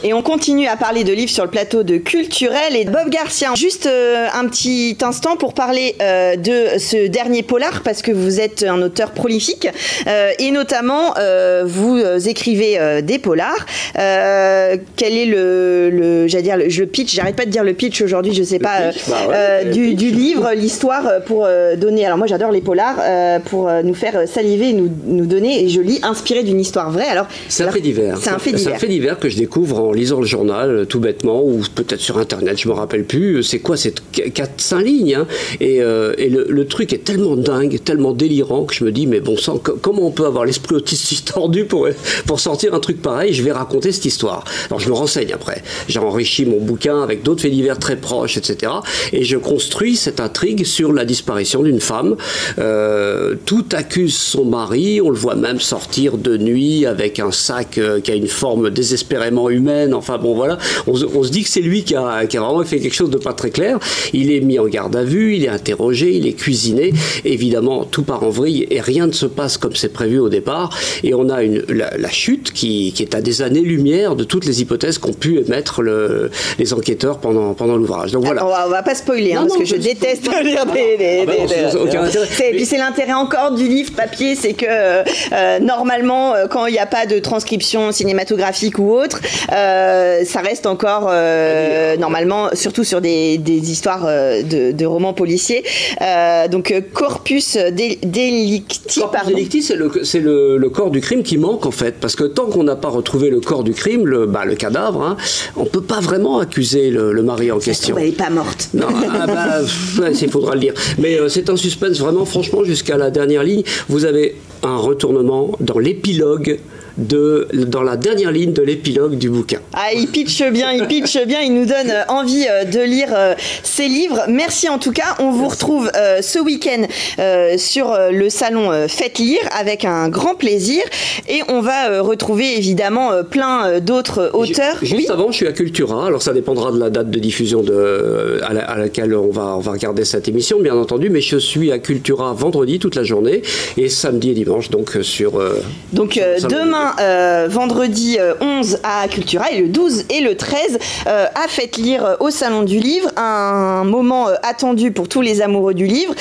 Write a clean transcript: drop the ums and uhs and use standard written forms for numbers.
Et on continue à parler de livres sur le plateau de Culturel et Bob Garcia. Juste un petit instant pour parler de ce dernier polar, parce que vous êtes un auteur prolifique et notamment vous écrivez des polars. Quel est j'allais dire le pitch, j'arrête pas de dire le pitch aujourd'hui, je sais pas, du livre, l'histoire pour donner. Alors moi j'adore les polars, pour nous faire saliver, nous donner, et je lis inspiré d'une histoire vraie. Alors c'est un fait divers. C'est un fait divers. C'est un fait divers que je découvre en lisant le journal, tout bêtement, ou peut-être sur internet, je me rappelle plus. C'est quoi, c'est 4-5 lignes, hein, et le truc est tellement dingue, tellement délirant que je me dis, mais bon sang, comment on peut avoir l'esprit autistique tordu pour sortir un truc pareil? Je vais raconter cette histoire. Alors je me renseigne après. J'ai enrichi mon bouquin avec d'autres faits divers très proches, etc. Et je construis cette intrigue sur la disparition d'une femme. Tout accuse son mari, on le voit même sortir de nuit avec un sac qui a une forme désespérément humaine. Enfin bon voilà, on se dit que c'est lui qui a vraiment fait quelque chose de pas très clair. Il est mis en garde à vue, il est interrogé, il est cuisiné. Évidemment, tout part en vrille et rien ne se passe comme c'est prévu au départ. Et on a la chute qui est à des années-lumière de toutes les hypothèses qu'ont pu émettre les enquêteurs pendant l'ouvrage. Donc voilà. On va pas spoiler, parce que je déteste lire et puis c'est l'intérêt encore du livre papier, c'est que normalement, quand il n'y a pas de transcription cinématographique ou autre, ça reste encore normalement, surtout sur des histoires de romans policiers. Donc Corpus Delicti. Corpus Delicti, c'est le corps du crime qui manque en fait, parce que tant qu'on n'a pas retrouvé le corps du crime, le cadavre, hein, on peut pas vraiment accuser le mari en question. Elle n'est pas morte. Non, il faudra le dire. Mais c'est un suspense vraiment, franchement, jusqu'à la dernière ligne. Vous avez un retournement dans l'épilogue dans la dernière ligne de l'épilogue du bouquin. Ah, il pitch bien, il nous donne envie de lire ses livres. Merci en tout cas, on vous retrouve ce week-end sur le salon Faites Lire avec un grand plaisir, et on va retrouver évidemment plein d'autres auteurs. Juste avant, je suis à Cultura, alors ça dépendra de la date de diffusion à laquelle on va regarder cette émission, bien entendu, mais je suis à Cultura vendredi toute la journée et samedi et dimanche donc sur... demain vendredi 11 à Cultura et le 12 et le 13 à Faites Lire au Salon du Livre, un moment attendu pour tous les amoureux du livre.